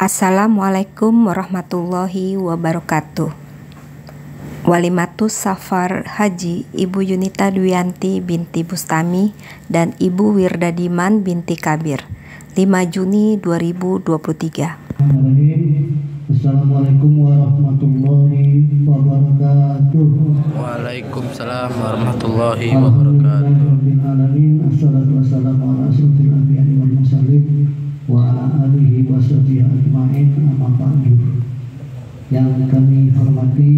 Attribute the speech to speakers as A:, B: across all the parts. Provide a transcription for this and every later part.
A: Assalamualaikum warahmatullahi wabarakatuh. Walimatus Safar Haji Ibu Yunita Dwianti binti Bustami dan Ibu Wirdadiman binti Kabir, 5 Juni 2023.
B: Assalamualaikum warahmatullahi wabarakatuh.
C: Waalaikumsalam warahmatullahi wabarakatuh.
B: Assalatu wassalamu ala asyrofil anbiya'i wal mursalin wa ala alihi wa sahbihi ajma'in, amma ba'du. Yang kami hormati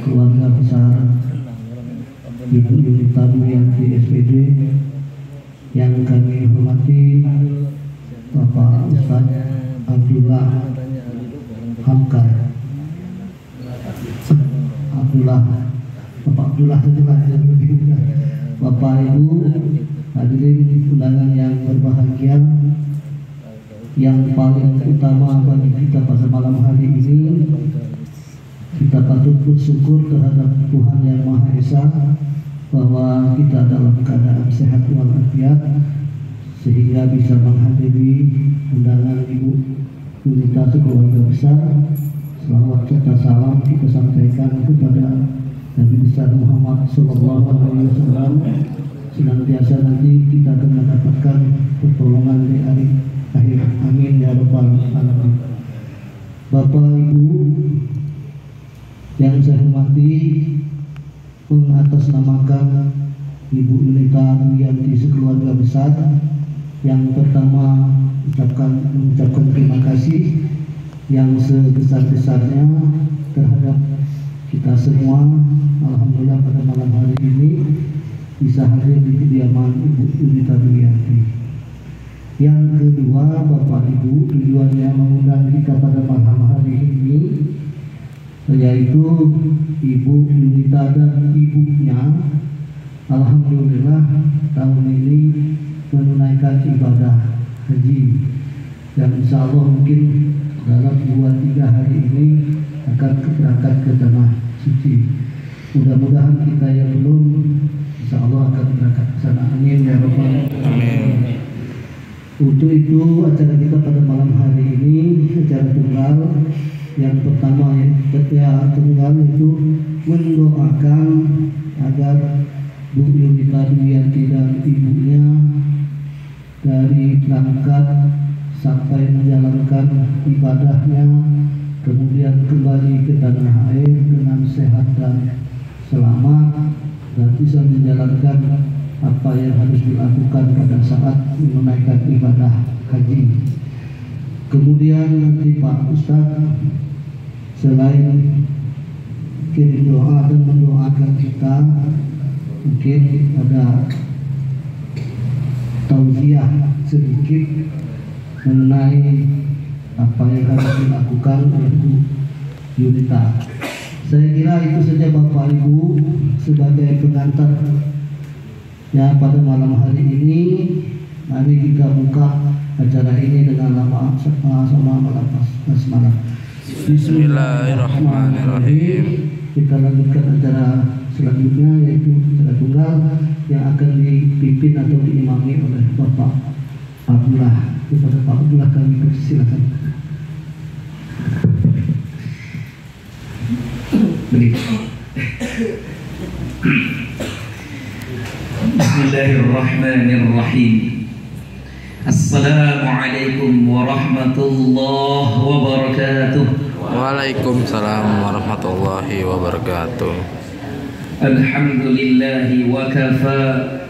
B: keluarga besar Ibu Yunita Dwianti SPD, yang kami hormati Bapak Ustadz Abdullah Hamkar, Bapak Ibu hadirin undangan yang berbahagia, yang paling utama bagi kita pada malam hari ini, kita patut bersyukur terhadap Tuhan Yang Maha Esa bahwa kita dalam keadaan sehat walafiat sehingga bisa menghadiri undangan Ibu Yunita sekeluarga besar. Selawat serta salam kita sampaikan kepada Nabi besar Muhammad SAW. Senantiasa nanti kita akan mendapatkan pertolongan di hari akhir. Amin ya rabbal alamin. Bapak Ibu yang saya hormati, mengatasnamakan Ibu Yunita Dwianti sekeluarga besar, yang pertama mengucapkan terima kasih yang sebesar-besarnya terhadap kita semua. Alhamdulillah pada malam hari ini bisa hadir di kediaman Ibu Yunita Dwianti. Yang kedua, Bapak Ibu, tujuannya mengundang kita pada malam hari ini yaitu Ibu Yunita dan ibunya alhamdulillah tahun ini menunaikan ibadah haji, dan insya Allah mungkin dalam 2-3 hari ini akan berangkat ke tanah suci. Mudah-mudahan kita yang belum insya Allah akan berangkat ke sana. Amin ya rabbal alamin. Untuk itu acara kita pada malam hari ini acara tunggal. Yang pertama ya tunggal itu mendoakan agar Bu Yunita Dwianti dan ibunya dari berangkat sampai menjalankan ibadahnya, kemudian kembali ke tanah air dengan sehat dan selamat, dan bisa menjalankan apa yang harus dilakukan pada saat menunaikan ibadah haji. Kemudian nanti Pak Ustadz selain kirim doa dan mendoakan kita, mungkin ada tausiah sedikit mengenai apa yang harus dilakukan oleh Bu Yunita. Saya kira itu saja Bapak Ibu sebagai pengantar ya pada malam hari ini. Mari kita buka acara ini dengan sama basmalah. Bismillahirrahmanirrahim. Kita lanjutkan acara selanjutnya yaitu acara tunggal yang akan dipimpin atau diimami oleh Bapak Abdullah. Kepada Pak Abdullah kami persilakan.
D: Bismillahirrahmanirrahim. Assalamualaikum warahmatullahi wabarakatuh.
C: Waalaikumsalam warahmatullahi wabarakatuh.
D: Alhamdulillahi wa kafa,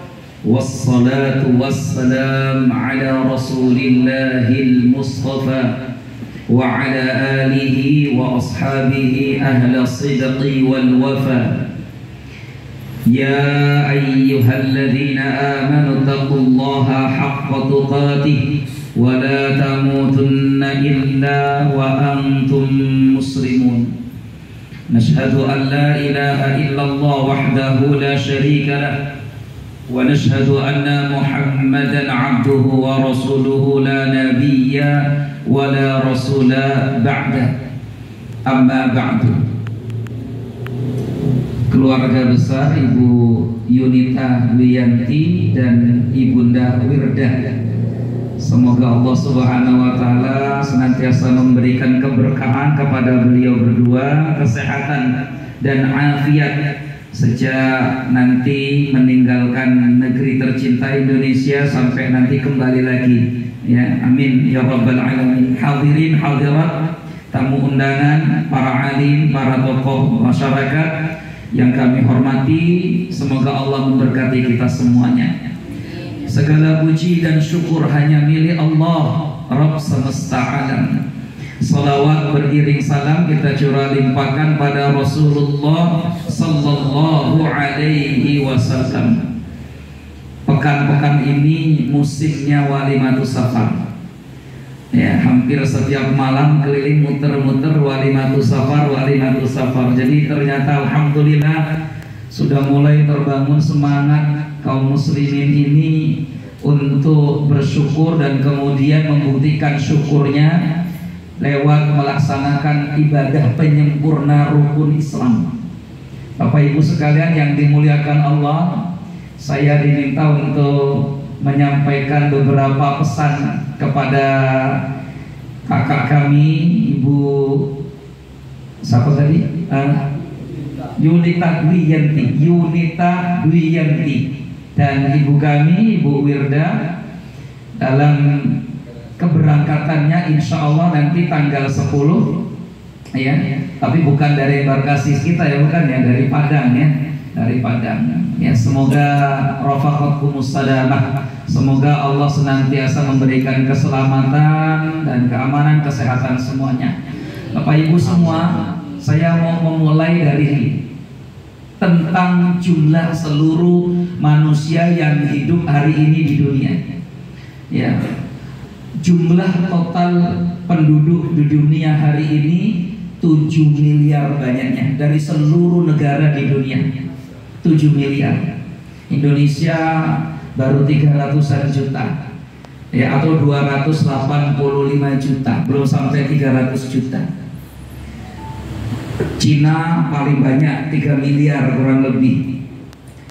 D: wassalatu wassalam ala rasulillahil mustafa wa ala alihi wa ashabihi ahla sidqi wal wafa. Ya ayyuhalladzina amanu taqullaha haqqa tuqatih wa la tamutunna illa wa antum muslimun. Nashhadu an la ilaha illallah wahdahu la sharika lah wa nashhadu anna Muhammadan abduhu wa rasuluhu la nabiyya wa la rasula ba'da. Amma ba'du. Keluarga besar Ibu Yunita Dwianti dan Ibunda Wirda Semoga Allah Subhanahu wa taala senantiasa memberikan keberkahan kepada beliau berdua, kesehatan dan afiat sejak nanti meninggalkan negeri tercinta Indonesia sampai nanti kembali lagi. Ya, amin ya rabbal alamin. Hadirin hadirat, tamu undangan, para alim, para tokoh masyarakat yang kami hormati, semoga Allah memberkati kita semuanya. Segala puji dan syukur hanya milik Allah, Rabb semesta alam. Salawat beriring salam kita curah limpahkan pada Rasulullah sallallahu alaihi wasallam. Pekan-pekan ini musimnya Walimatus Safar. Ya, hampir setiap malam keliling muter-muter Walimatus Safar, Walimatus Safar. Jadi ternyata alhamdulillah sudah mulai terbangun semangat kaum muslimin ini untuk bersyukur dan kemudian membuktikan syukurnya lewat melaksanakan ibadah penyempurna rukun Islam. Bapak Ibu sekalian yang dimuliakan Allah, saya diminta untuk menyampaikan beberapa pesan kepada kakak kami, Ibu siapa tadi? Yunita Dwiyanti dan ibu kami, Ibu Wirda, dalam keberangkatannya insya Allah nanti tanggal 10 ya, tapi bukan dari embarkasi kita ya, bukan ya, dari Padang ya, dari Padang ya. Semoga rafaqakumus sadamah, semoga Allah senantiasa memberikan keselamatan dan keamanan, kesehatan semuanya. Bapak Ibu semua, saya mau memulai dari tentang jumlah seluruh manusia yang hidup hari ini di dunia ya. Jumlah total penduduk di dunia hari ini 7 miliar banyaknya, dari seluruh negara di dunia 7 miliar. Indonesia baru 300-an juta ya, atau 285 juta, belum sampai 300 juta. Cina paling banyak 3 miliar kurang lebih,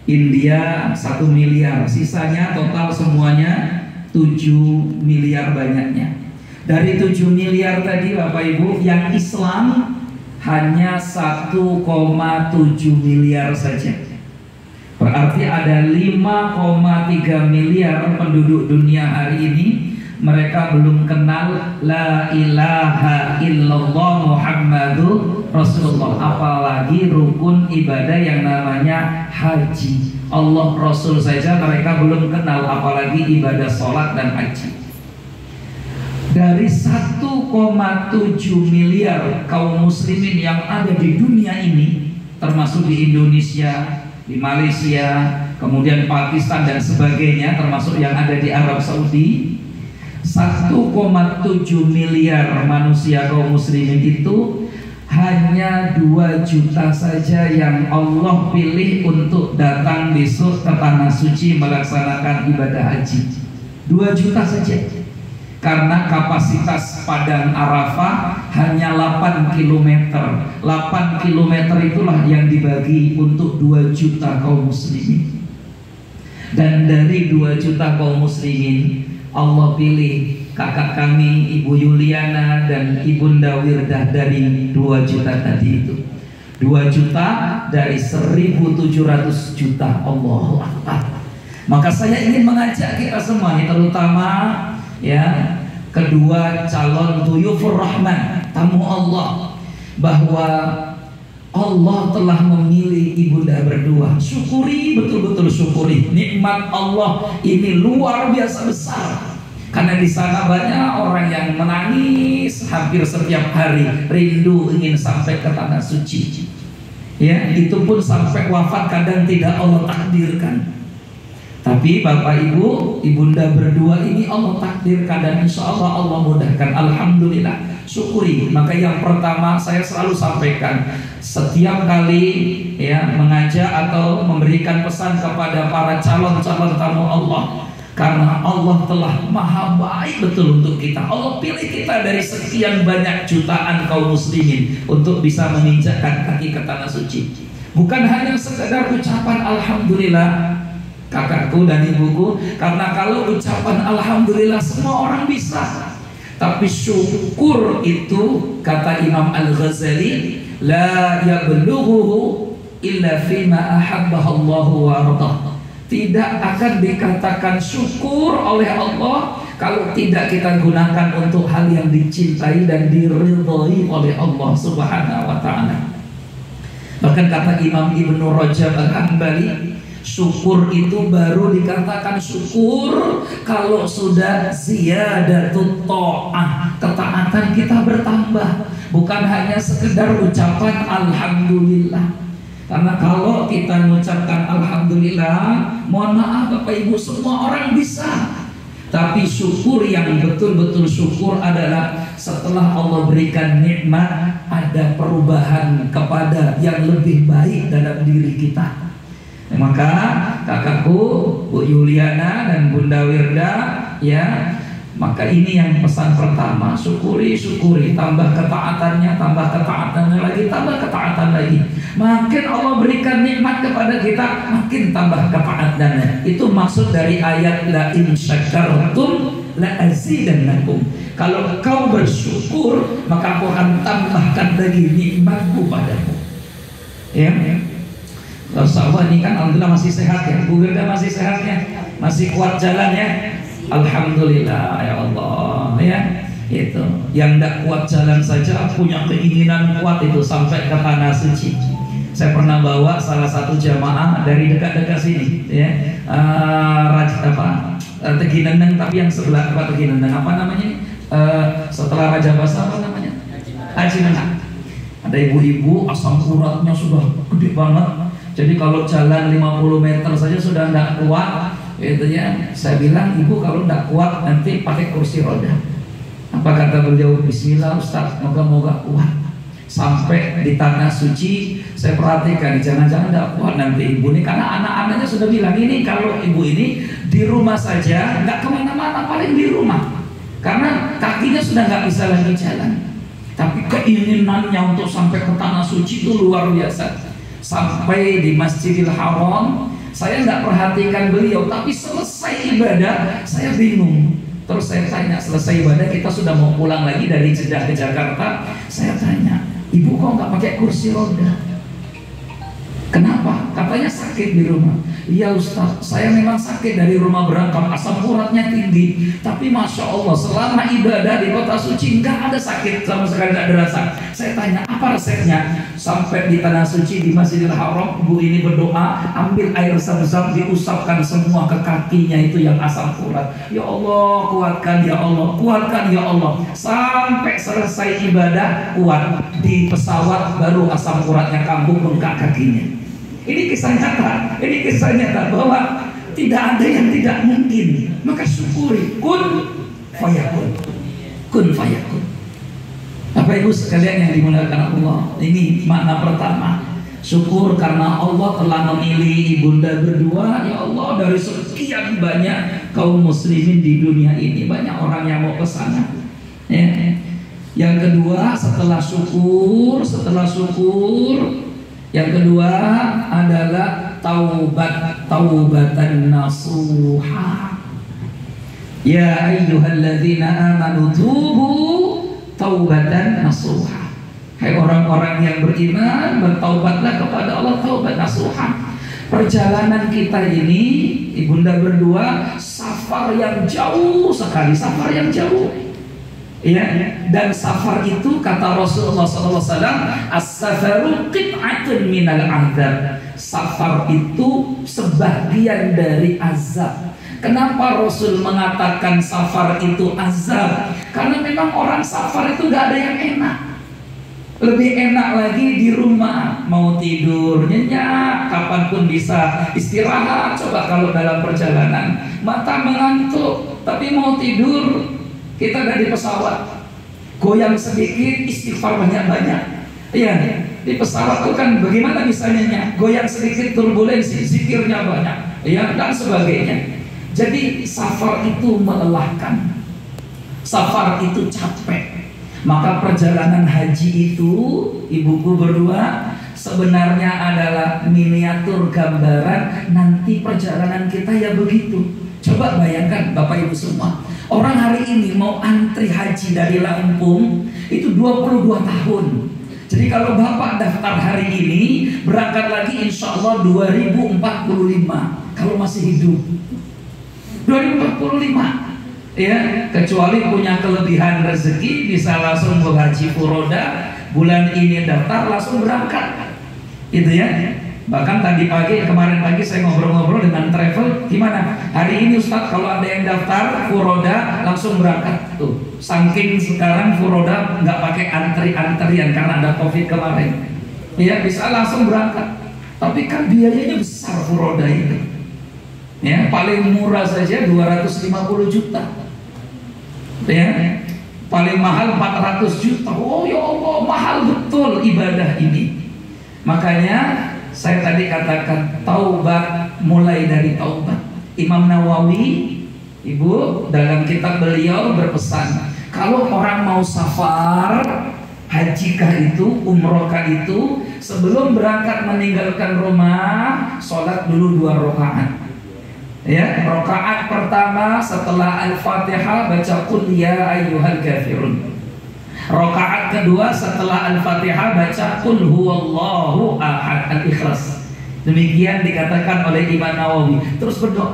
D: India 1 miliar, sisanya total semuanya 7 miliar banyaknya. Dari 7 miliar tadi Bapak Ibu, yang Islam hanya 1,7 miliar saja. Berarti ada 5,3 miliar penduduk dunia hari ini mereka belum kenal la ilaha illallah Muhammadur Rasulullah, apalagi rukun ibadah yang namanya haji. Allah Rasul saja mereka belum kenal, apalagi ibadah sholat dan haji. Dari 1,7 miliar kaum muslimin yang ada di dunia ini, termasuk di Indonesia, di Malaysia, kemudian Pakistan dan sebagainya, termasuk yang ada di Arab Saudi, 1,7 miliar manusia kaum muslimin itu hanya 2 juta saja yang Allah pilih untuk datang besok ke Tanah Suci melaksanakan ibadah haji. 2 juta saja. Karena kapasitas Padang Arafah hanya 8 km. 8 km itulah yang dibagi untuk 2 juta kaum muslimin. Dan dari 2 juta kaum muslimin, Allah pilih kakak kami Ibu Yuliana dan Ibunda Wirdah dari 2 juta tadi itu. 2 juta dari 1.700 juta. Allahu Akbar. Maka saya ingin mengajak kita semua, terutama ya kedua calon Duyufur Rahman, tamu Allah, bahwa Allah telah memilih ibunda berdua. Syukuri, betul-betul syukuri. Nikmat Allah ini luar biasa besar. Karena di sana banyak orang yang menangis hampir setiap hari, rindu ingin sampai ke Tanah Suci. Ya, itu pun sampai wafat kadang tidak Allah takdirkan. Tapi Bapak Ibu, ibunda berdua ini Allah takdirkan dan insya Allah Allah mudahkan. Alhamdulillah, syukuri. Maka yang pertama saya selalu sampaikan setiap kali ya mengajak atau memberikan pesan kepada para calon-calon tamu Allah, karena Allah telah maha baik betul untuk kita. Allah pilih kita dari sekian banyak jutaan kaum muslimin untuk bisa menginjakkan kaki ke Tanah Suci. Bukan hanya sekedar ucapan Alhamdulillah, kakakku dan ibuku, karena kalau ucapan alhamdulillah semua orang bisa, tapi syukur itu kata Imam Al-Ghazali la yablughuhu illa fima ahabbahallahu wa radah. Tidak akan dikatakan syukur oleh Allah kalau tidak kita gunakan untuk hal yang dicintai dan diridhai oleh Allah Subhanahu wa taala. Bahkan kata Imam Ibnu Rajab Al-Hambali, syukur itu baru dikatakan syukur kalau sudah ziyadatut ta'ah, ketaatan kita bertambah, bukan hanya sekedar ucapan alhamdulillah. Karena kalau kita mengucapkan alhamdulillah, mohon maaf Bapak Ibu, semua orang bisa. Tapi syukur yang betul-betul syukur adalah setelah Allah berikan nikmat, ada perubahan kepada yang lebih baik dalam diri kita. Maka kakakku, Bu Yuliana dan Bunda Wirda, ya, maka ini yang pesan pertama, syukuri, tambah ketaatannya lagi, tambah ketaatan lagi. Makin Allah berikan nikmat kepada kita, makin tambah ketaatannya. Itu maksud dari ayat la in syakartum la azidannakum. Kalau kau bersyukur, maka aku akan tambahkan lagi nikmatku padamu. Ya. Sahabat ini kan alhamdulillah masih sehat ya. Bu Wirda masih sehat ya, masih kuat jalan ya. Alhamdulillah ya Allah ya. Itu yang tidak kuat jalan saja punya keinginan kuat itu sampai ke tanah suci. Saya pernah bawa salah satu jamaah dari dekat-dekat sini ya, Tegi Nendang, tapi yang sebelah Tegi Nendang apa namanya, setelah Raja Basa apa namanya, Haji Nendang. Ada ibu-ibu asam uratnya sudah gede banget, jadi kalau jalan 50 meter saja sudah tidak kuat. Itu ya, saya bilang ibu kalau tidak kuat nanti pakai kursi roda. Apa kata beliau? Bismillah Ustaz, moga-moga kuat. Sampai di tanah suci saya perhatikan, jangan-jangan tidak kuat nanti ibu ini, karena anak-anaknya sudah bilang ini kalau ibu ini di rumah saja, nggak kemana-mana, paling di rumah, karena kakinya sudah nggak bisa lagi jalan. Tapi keinginannya untuk sampai ke tanah suci itu luar biasa. Sampai di Masjidil Haram, saya nggak perhatikan beliau, tapi selesai ibadah saya bingung. Terus saya tanya, selesai ibadah kita sudah mau pulang lagi dari Jeddah ke Jakarta. Saya tanya, ibu kok nggak pakai kursi roda? Kenapa? Katanya sakit di rumah. Iya Ustaz, saya memang sakit dari rumah berangkat, asam uratnya tinggi. Tapi Masya Allah, selama ibadah di kota suci nggak ada sakit sama sekali, nggak ada rasa. Saya tanya, apa resepnya? Sampai di tanah suci di Masjidil Haram, ibu ini berdoa, ambil air zam-zam, diusapkan semua ke kakinya itu yang asam urat. Ya Allah, kuatkan ya Allah, kuatkan ya Allah. Sampai selesai ibadah kuat. Di pesawat baru asam uratnya kambuh, bengkak kakinya. Ini kisah nyata bahwa tidak ada yang tidak mungkin. Maka syukuri, kun fayakun, kun fayakun. Bapak Ibu sekalian yang dimuliakan Allah, ini makna pertama. Syukur karena Allah telah memilih ibunda berdua. Ya Allah, dari sekian banyak kaum muslimin di dunia ini, banyak orang yang mau ke sana. Ya. Yang kedua, setelah syukur, yang kedua adalah taubatan nasuha. Ya ayyuhalladzina amanu tubu taubatan nasuha. Hai orang-orang yang beriman, bertaubatlah kepada Allah taubat nasuha. Perjalanan kita ini, ibunda berdua, safar yang jauh sekali, safar yang jauh. Ya, dan safar itu kata Rasulullah SAW, as-safaru qit'atun minal azab. Safar itu sebagian dari azab. Kenapa Rasul mengatakan safar itu azab? Karena memang orang safar itu gak ada yang enak. Lebih enak lagi di rumah, mau tidur nyenyak, kapanpun bisa istirahat. Coba kalau dalam perjalanan mata mengantuk, tapi mau tidur. Kita ada di pesawat, goyang sedikit, istighfar banyak-banyak. Iya, di pesawat itu kan bagaimana misalnya, goyang sedikit turbulensi, zikirnya banyak, ya, dan sebagainya. Jadi safar itu melelahkan, safar itu capek. Maka perjalanan haji itu, ibuku berdua, sebenarnya adalah miniatur gambaran nanti perjalanan kita ya begitu. Coba bayangkan Bapak Ibu semua, orang hari ini mau antri haji dari Lampung itu 22 tahun. Jadi kalau Bapak daftar hari ini, berangkat lagi insya Allah 2045 kalau masih hidup. 2045 ya, kecuali punya kelebihan rezeki bisa langsung berhaji furoda, bulan ini daftar langsung berangkat gitu ya. Bahkan kemarin pagi saya ngobrol-ngobrol dengan travel, gimana hari ini Ustadz kalau ada yang daftar furoda langsung berangkat tuh. Saking sekarang furoda nggak pakai antri-antrian karena ada COVID kemarin ya, bisa langsung berangkat. Tapi kan biayanya besar furoda itu ya, paling murah saja 250 juta ya, paling mahal 400 juta. Oh ya Allah, mahal betul ibadah ini. Makanya saya tadi katakan taubat mulai dari taubat. Imam Nawawi, Ibu, dalam kitab beliau berpesan, kalau orang mau safar, hajikah itu, umrohkah itu, sebelum berangkat meninggalkan rumah, sholat dulu 2 rakaat. Ya, rakaat pertama setelah Al-Fatihah baca qul ya ayyuhal kafirun. Rakaat kedua setelah Al-Fatihah baca qul huwallahu ahad, Al-Ikhlas. Demikian dikatakan oleh Imam Nawawi. Terus berdoa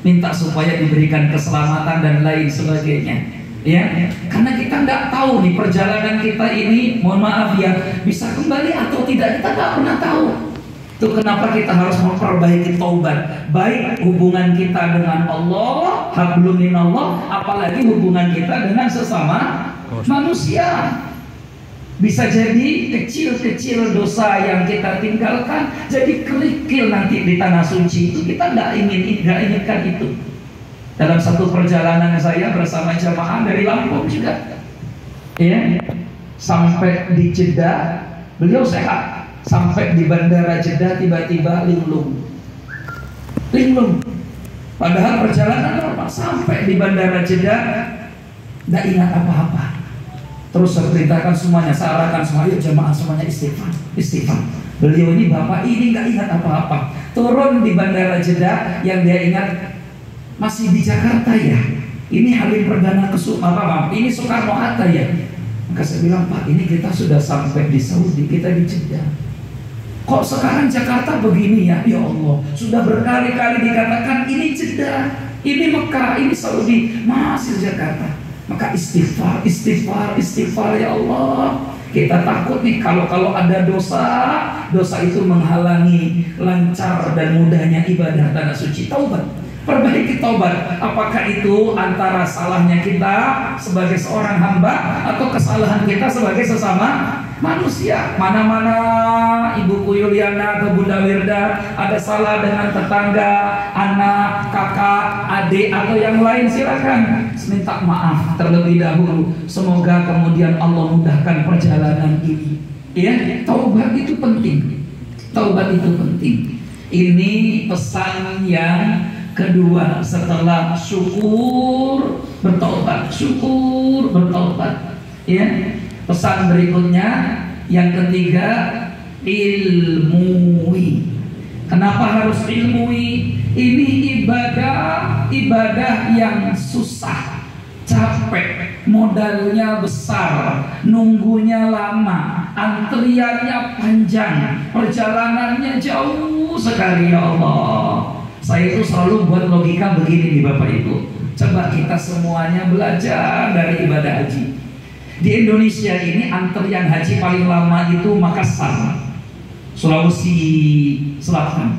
D: minta supaya diberikan keselamatan dan lain sebagainya. Ya, karena kita nggak tahu nih perjalanan kita ini, mohon maaf ya, bisa kembali atau tidak, kita nggak pernah tahu. Itu kenapa kita harus memperbaiki taubat, baik hubungan kita dengan Allah, hablum minallah, apalagi hubungan kita dengan sesama manusia. Bisa jadi kecil-kecil dosa yang kita tinggalkan jadi kerikil nanti di tanah suci itu, kita nggak inginkan itu. Dalam satu perjalanan saya bersama jamaah dari Lampung juga, ya, sampai di Jeddah, beliau sehat. Sampai di bandara Jeddah tiba-tiba linglung. Padahal perjalanan normal. Sampai di bandara Jeddah tidak ingat apa-apa. Terus saya perintahkan semuanya, saya arahkan semuanya, jamaah semuanya istighfar. Beliau ini bapak ini nggak ingat apa-apa. Turun di bandara Jeddah, yang dia ingat masih di Jakarta ya. Ini Halim Perdana ini Soekarno Hatta ya. Maka saya bilang, Pak, ini kita sudah sampai di Saudi, kita di Jeddah. Kok sekarang Jakarta begini ya? Ya Allah, sudah berkali-kali dikatakan ini Jeddah, ini Mekah, ini Saudi, masih Jakarta. Maka istighfar ya Allah. Kita takut nih kalau ada dosa itu menghalangi lancar dan mudahnya ibadah tanah suci. Taubat, perbaiki taubat. Apakah itu antara salahnya kita sebagai seorang hamba atau kesalahan kita sebagai sesama manusia? Mana-mana Ibuku Yuliana atau Bunda Wirda ada salah dengan tetangga, anak, kakak, adik atau yang lain, silakan minta maaf terlebih dahulu. Semoga kemudian Allah mudahkan perjalanan ini. Ya, taubat itu penting. Taubat itu penting. Ini pesan yang kedua setelah syukur bertaubat. Syukur bertaubat. Ya. Pesan berikutnya yang ketiga, ilmui. Kenapa harus ilmui? Ini ibadah yang susah, capek, modalnya besar, nunggunya lama, antriannya panjang, perjalanannya jauh sekali. Ya Allah, saya itu selalu buat logika begini nih Bapak Ibu. Coba kita semuanya belajar dari ibadah haji. Di Indonesia ini antrian haji paling lama itu Makassar, Sulawesi Selatan,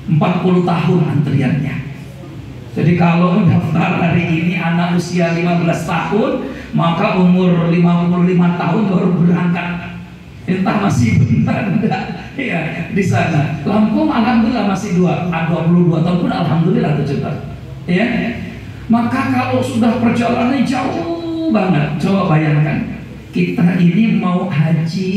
D: 40 tahun antriannya. Jadi kalau daftar hari ini anak usia 15 tahun, maka umur 55 tahun baru berangkat. Entah masih bentar enggak ya di sana. Lampung alhamdulillah masih 22 tahun pun alhamdulillah tercepat. Ya. Maka kalau sudah perjalanan jauh banget, coba bayangkan kita ini mau haji,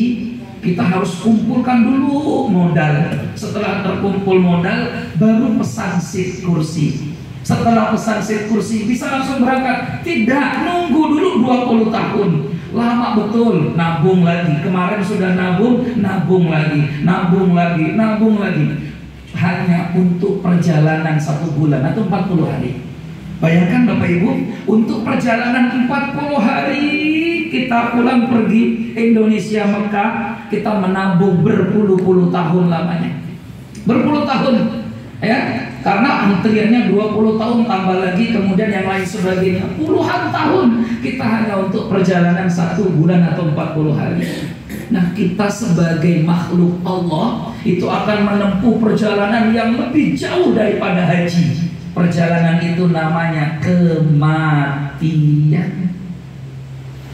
D: kita harus kumpulkan dulu modal. Setelah terkumpul modal, baru pesan seat kursi. Setelah pesan seat kursi bisa langsung berangkat. Tidak, nunggu dulu 20 tahun. Lama betul, nabung lagi. Kemarin sudah nabung, nabung lagi, nabung lagi, nabung lagi. Hanya untuk perjalanan 1 bulan atau 40 hari. Bayangkan Bapak Ibu, untuk perjalanan 40 hari kita pulang pergi Indonesia Mekah, kita menabung berpuluh-puluh tahun lamanya. Berpuluh tahun, ya, karena antriannya 20 tahun tambah lagi, kemudian yang lain sebagainya. Puluhan tahun kita hanya untuk perjalanan 1 bulan atau 40 hari. Nah, kita sebagai makhluk Allah itu akan menempuh perjalanan yang lebih jauh daripada haji. Perjalanan itu namanya kematian.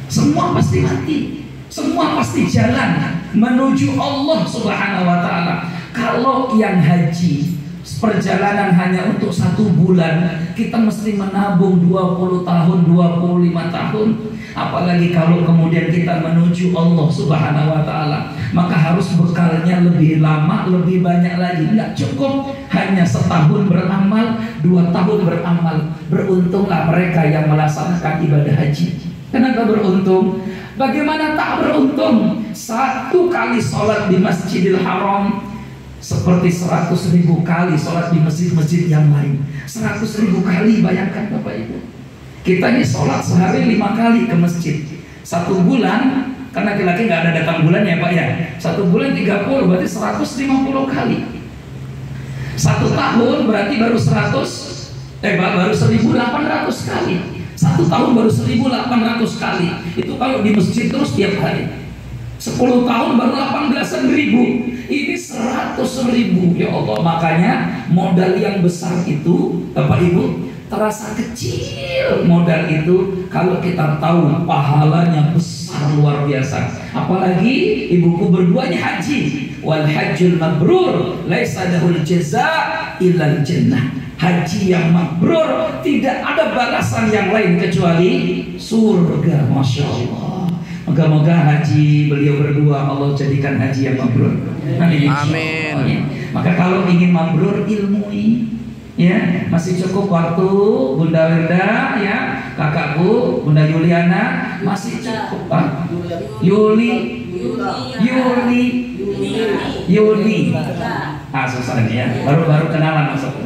D: Semua pasti mati, semua pasti jalan menuju Allah Subhanahu wa ta'ala. Kalau yang haji perjalanan hanya untuk 1 bulan, kita mesti menabung 20 tahun, 25 tahun. Apalagi kalau kemudian kita menuju Allah Subhanahu wa ta'ala, maka harus bekalnya lebih lama, lebih banyak lagi. Nggak cukup hanya 1 tahun beramal, 2 tahun beramal. Beruntunglah mereka yang melaksanakan ibadah haji. Kenapa beruntung? Bagaimana tak beruntung? 1 kali sholat di Masjidil Haram seperti 100.000 kali sholat di masjid-masjid yang lain. 100.000 kali, bayangkan Bapak Ibu. Kita ini sholat sehari 5 kali ke masjid. 1 bulan, karena laki-laki nggak ada datang bulan ya Pak ya. 1 bulan 30, berarti 150 kali. 1 tahun berarti baru 1.800 kali. 1 tahun baru 1.800 kali. Itu kalau di masjid terus tiap hari. 10 tahun baru 18.000. Ini 100.000. Ya Allah, makanya modal yang besar itu Bapak Ibu terasa kecil. Modal itu kalau kita tahu pahalanya besar luar biasa. Apalagi ibuku berduanya haji. Wal hajjul mabrur laisa lahul jazaa illal jannah. Haji yang mabrur tidak ada balasan yang lain kecuali surga. Masya Allah. Moga-moga haji beliau berdua Allah jadikan haji yang mabrur.
C: Amin.
D: Maka kalau ingin mabrur, ilmui. Ya, masih cukup waktu Bunda Wirda, ya, kakakku Bunda Yuliana, masih cukup Pak. Yuli. Ah, susah nih ya. Baru kenalan masuk.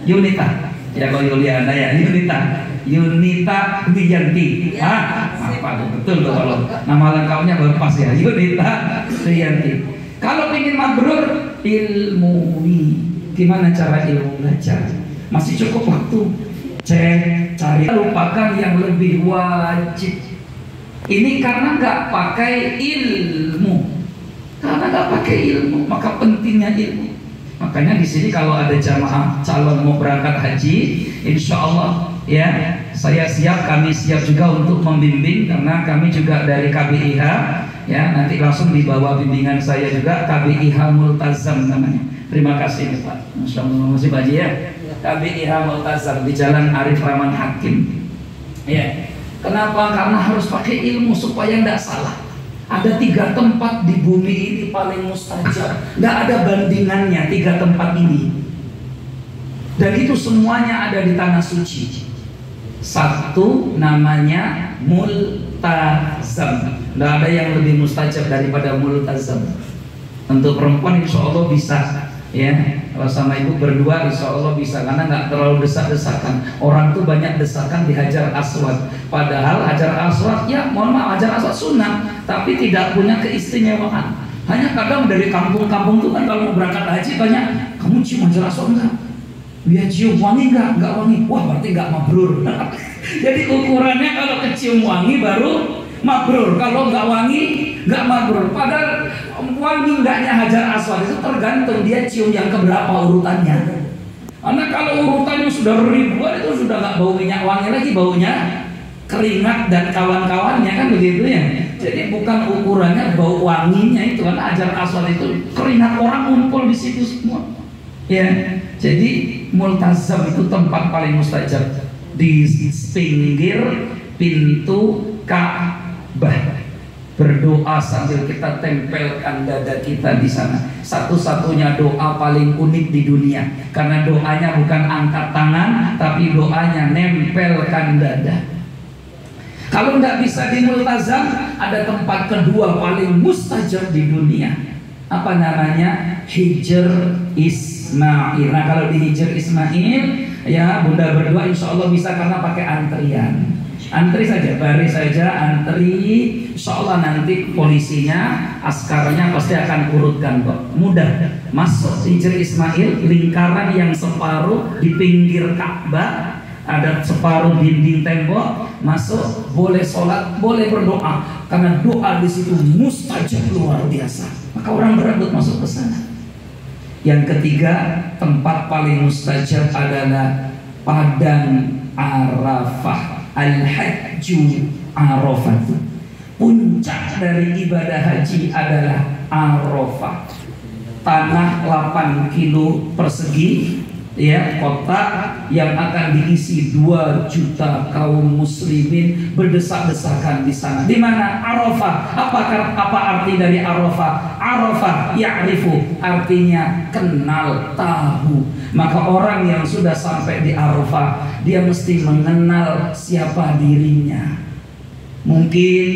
D: Yunita. Ya, kalau Yuliana ya, Yunita Wiyanti. Apa betul loh kalau nama lengkapnya baru pas ya, Yunita Wiyanti. Kalau ingin mabrur, ilmui. Gimana cara ilmu belajar? Masih cukup waktu. Cari. Lupakan yang lebih wajib. Ini karena nggak pakai ilmu. Karena nggak pakai ilmu, maka pentingnya ilmu. Makanya di sini kalau ada jamaah calon mau berangkat haji, insya Allah ya, saya siap, kami siap juga untuk membimbing, karena kami juga dari KBIH ya, nanti langsung di bawah bimbingan saya juga, KBIH Multazam namanya. Terima kasih Pak. Masya Allah, masih Pak Haji ya. KBIH Multazam di Jalan Arif Rahman Hakim. Ya. Kenapa? Karena harus pakai ilmu supaya tidak salah. Ada 3 tempat di bumi ini paling mustajab. Tidak ada bandingannya 3 tempat ini. Dan itu semuanya ada di tanah suci. 1 namanya Multazam. Tidak ada yang lebih mustajab daripada Multazam. Untuk perempuan insya Allah bisa. Ya, kalau sama ibu berdua insya Allah bisa, karena nggak terlalu desak-desakan. Orang tuh banyak desakan di Hajar Aswad, padahal Hajar Aswad ya mohon maaf, Hajar Aswad sunnah, tapi tidak punya keistimewaan. Hanya kadang dari kampung-kampung tuh kan kalau mau berangkat haji banyak, kamu cium Hajar Aswad enggak? Dia cium wangi enggak wangi, wah berarti nggak mabrur. Jadi ukurannya kalau kecium wangi baru mabrur, kalau nggak wangi nggak mabrur. Padahal wangi enggaknya Hajar Aswad itu tergantung dia cium yang keberapa urutannya. Karena kalau urutannya sudah ribuan itu sudah nggak bau minyak wangi lagi, baunya keringat dan kawan-kawannya kan begitu ya. Jadi bukan ukurannya bau wanginya itu, kan Hajar Aswad itu keringat orang ngumpul di situ semua. Ya, jadi Multazam itu tempat paling mustajab di pinggir pintu Ka'bah. Berdoa sambil kita tempelkan dada kita di sana. Satu-satunya doa paling unik di dunia, karena doanya bukan angkat tangan, tapi doanya nempelkan dada. Kalau nggak bisa di multazam, ada tempat kedua paling mustajab di dunia. Apa namanya? Hijr Ismail. Nah, kalau di Hijr Ismail, ya bunda berdua insya Allah bisa, karena pakai antrian. Antri saja, baris saja, antri. Insya Allah nanti polisinya, askaranya pasti akan urutkan kok. Mudah. Masuk Hijr Ismail, lingkaran yang separuh di pinggir Ka'bah, ada separuh dinding tembok. Masuk, boleh sholat, boleh berdoa, karena doa di situ mustajab luar biasa. Maka orang berebut masuk ke sana. Yang ketiga, tempat paling mustajab adalah Padang Arafah. Al-Hajju Arafah. Puncak dari ibadah haji adalah Arafah. Tanah 8 kilo persegi, ya, kotak yang akan diisi 2 juta kaum muslimin berdesak-desakan di sana. Di mana? Arafah. Apa arti dari Arafah? Arafah ya'rifu, artinya kenal, tahu. Maka orang yang sudah sampai di Arafah, dia mesti mengenal siapa dirinya. Mungkin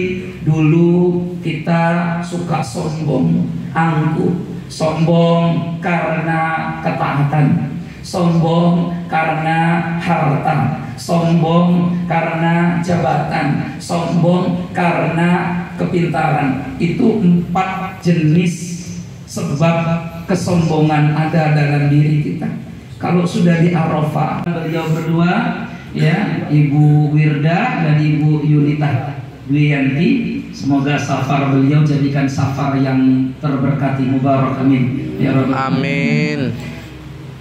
D: dulu kita suka sombong, angkuh, sombong karena ketaatan, sombong karena harta, sombong karena jabatan, sombong karena kepintaran. Itu 4 jenis sebab kesombongan ada dalam diri kita. Kalau sudah di Arafah, beliau berdua, ya, Ibu Wirda dan Ibu Yunita Dwiyanti, semoga safar beliau jadikan safar yang terberkati, mubarak, amin ya rabbal alamin.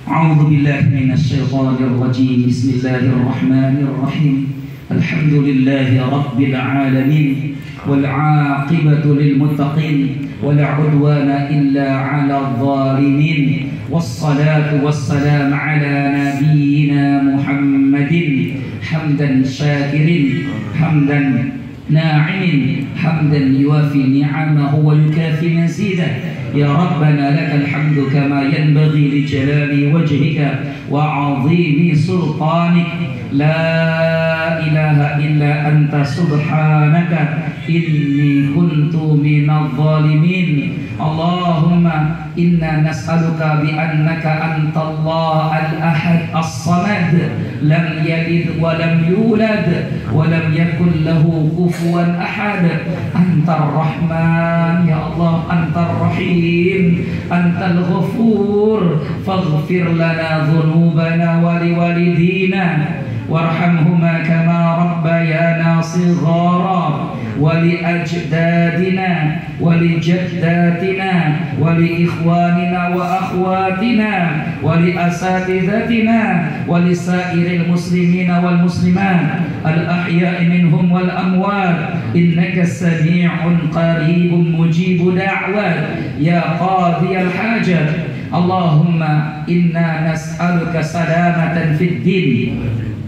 D: A'udzu billahi minasyaitonir rajim. Bismillahirrahmanirrahim. Alhamdulillahi rabbil alamin. Wal 'aqibatu lil muttaqin wala 'udwana illa 'alal zalimin. Wassalatu wassalamu ala nabiyyina Muhammadin hamdan syakirin hamdan na'imin hamdan yuwafi ni'amahu wa yukafi mazidah. Ya Rabbana lakal hamdu kama yanbaghi li jalali wajhika wa 'azimi sultanik. La ilaha illa anta subhanaka inni kuntu minadh dhalimin. Allahumma inna nas'aluka bi annaka antallah al-ahad as-samad lam yalid wa lam yulad wa lam yakul lahu kufuwan ahad. Antar rahman ya Allah, antar rahim, antal ghafur, faghfir lana dhunubana wa liwalidina warhamhuma kama rabbayana shighara wa li ajdadina wa li jaddatina wa li ikhwanina wa akhwatina wa li asatidatina wa li sairil muslimina wal muslimat al ahya'i minhum wal amwat innaka sami'un qaribun mujibu da'wat ya qadiyal hajat. Allahumma inna nas'aluka salamatan fid din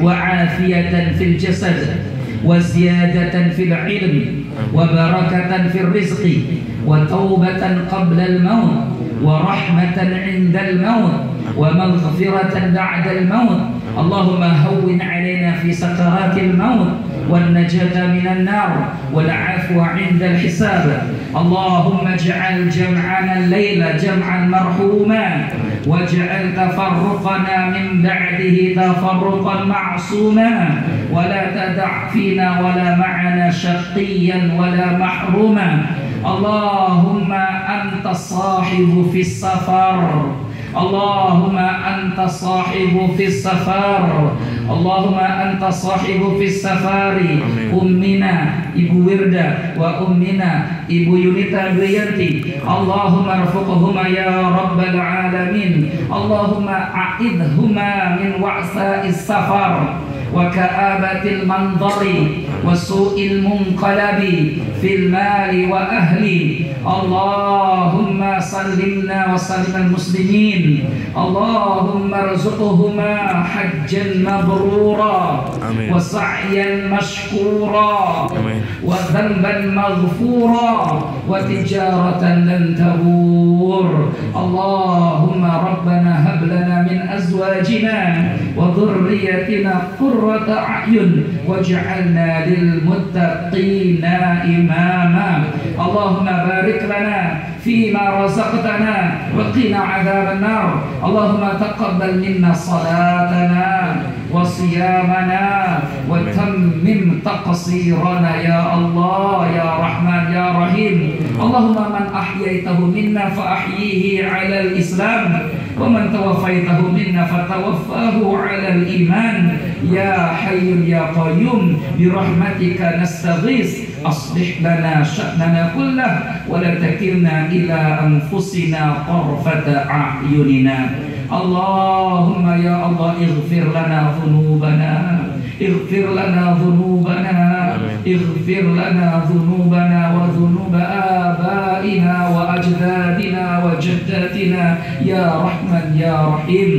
D: وعافية في الجسد وزيادة في العلم وبركة في الرزق وتوبة قبل الموت ورحمة عند الموت ومغفرة بعد الموت. اللهم هون علينا في سكرات الموت والنجاة من النار والعفو عند الحساب. اللهم اجعل جمعنا الليل جمعا مرحوما واجعل تفرقنا من بعده تفرقا معصوما ولا تدع فينا ولا معنا شقيا ولا محروما. اللهم أنت الصاحب في السفر، اللهم أنت الصاحب في السفر، اللهم أنت الصاحب في السفر. أمنا Ibu Wirda wa ummina Ibu Yunita Dwiyanti, Allahumma arfuqhuma ya rabbal alamin. Allahumma a'idhuma min wa'sa'is safar wa ka'abatil mandari wa su'il munqalabi fil mali wa ahli. Allahumma sallimna wa sallim al-muslimin. Allahumma arzuqhuma hajjan mabrura wa sa'yan mashkura wa dhanban maghfura wa tijaratan lan tabur. Allahumma rabbana hab lana min azwajina wa dhurriyyatina qurrata قرة أعين واجعلنا للمتقين إماما اللهم بارك لنا فيما رزقتنا وقنا عذاب النار اللهم تقبل منا صلاتنا وصيامنا وتمم تقصيرنا يا الله يا رحمن يا رحيم اللهم من أحييته منا فأحييه على الإسلام ومن توفيته منا فتوفاه على الإيمان يا حي يا قيوم برحمتك نستغيث أصلح لنا شأننا كله ولا تكلنا إلى أنفسنا طرفة أعيننا اللهم يا الله اغفر لنا ذنوبنا اغفر لنا ذنوبنا اغفر لنا ذنوبنا وذنوب آبائنا وأجدادنا وجداتنا يا رحمن يا رحيم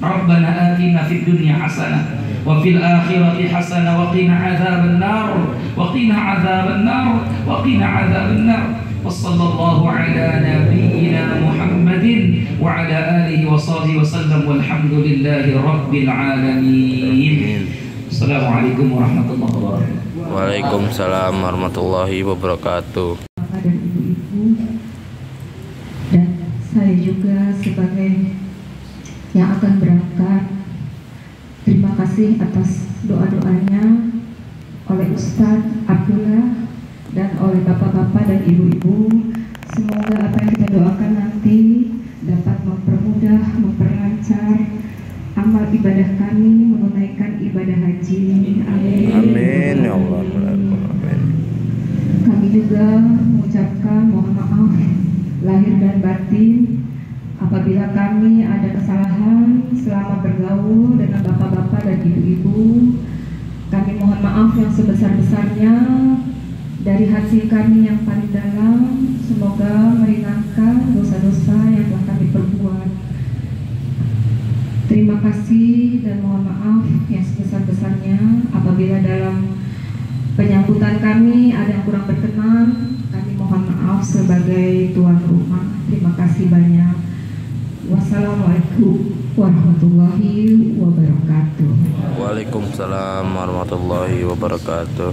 D: ربنا آتنا في الدنيا حسنة وفي الآخرة حسنة وقنا عذاب النار وقنا عذاب النار وقنا عذاب النار وصلى الله على نبينا محمد وعلى آله وصحبه وسلم والحمد لله رب العالمين. Assalamualaikum warahmatullahi wabarakatuh.
C: Waalaikumsalam warahmatullahi wabarakatuh.
E: Bapak dan ibu-ibu dan saya juga sebagai yang akan berangkat, terima kasih atas doa-doanya oleh Ustadz Abdullah dan oleh bapak-bapak dan ibu-ibu. Semoga apa yang kita doakan nanti dapat mempermudah, memperlancar amal ibadah kami menunaikan ibadah haji. Amin.
C: Amin ya Allah. Amin.
E: Kami juga mengucapkan mohon maaf lahir dan batin apabila kami ada kesalahan selama bergaul dengan bapak-bapak dan ibu-ibu. Kami mohon maaf yang sebesar-besarnya dari hati kami yang paling dalam. Semoga meringankan dosa-dosa yang telah kami perbuat. Terima kasih dan mohon maaf yang sebesar-besarnya apabila dalam penyambutan kami ada yang kurang berkenan. Kami mohon maaf sebagai tuan rumah. Terima kasih banyak. Wassalamualaikum warahmatullahi wabarakatuh.
C: Waalaikumsalam warahmatullahi wabarakatuh.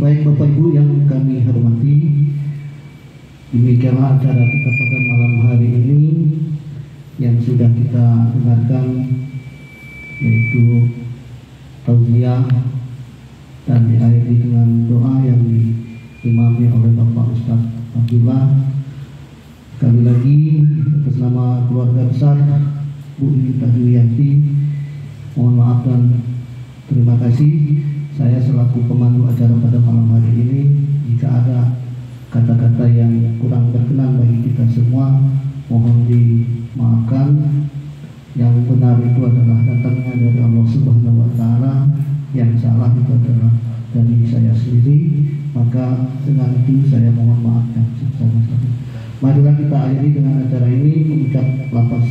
B: Baik Bapak Ibu yang kami hormati, demikianlah acara kita pada malam hari ini yang sudah kita dengarkan, yaitu tausiah dan diakhiri dengan doa yang diimami oleh Bapak Ustadz Abdullah. Sekali lagi atas nama keluarga besar Bu Yunita Dwianti, mohon maaf dan terima kasih. Saya selaku pemandu acara pada malam hari ini, jika ada kata-kata yang kurang berkenan bagi kita semua, mohon dimaafkan. Yang benar itu adalah datangnya dari Allah Subhanahu wa Ta'ala, yang salah itu adalah dari saya sendiri. Maka dengan itu saya mohon maaf yang sebesar-besarnya. Marilah kita akhiri dengan acara ini mengucap lafaz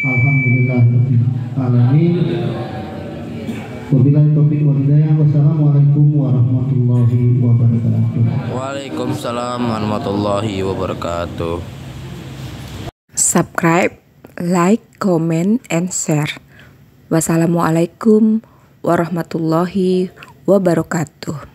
B: Alhamdulillahirabbil alamin. Wabillahi taufiq wal hidayah. Wassalamualaikum warahmatullahi wabarakatuh.
C: Waalaikumsalam warahmatullahi wabarakatuh.
A: Subscribe, like, comment, and share. Wassalamualaikum warahmatullahi wabarakatuh.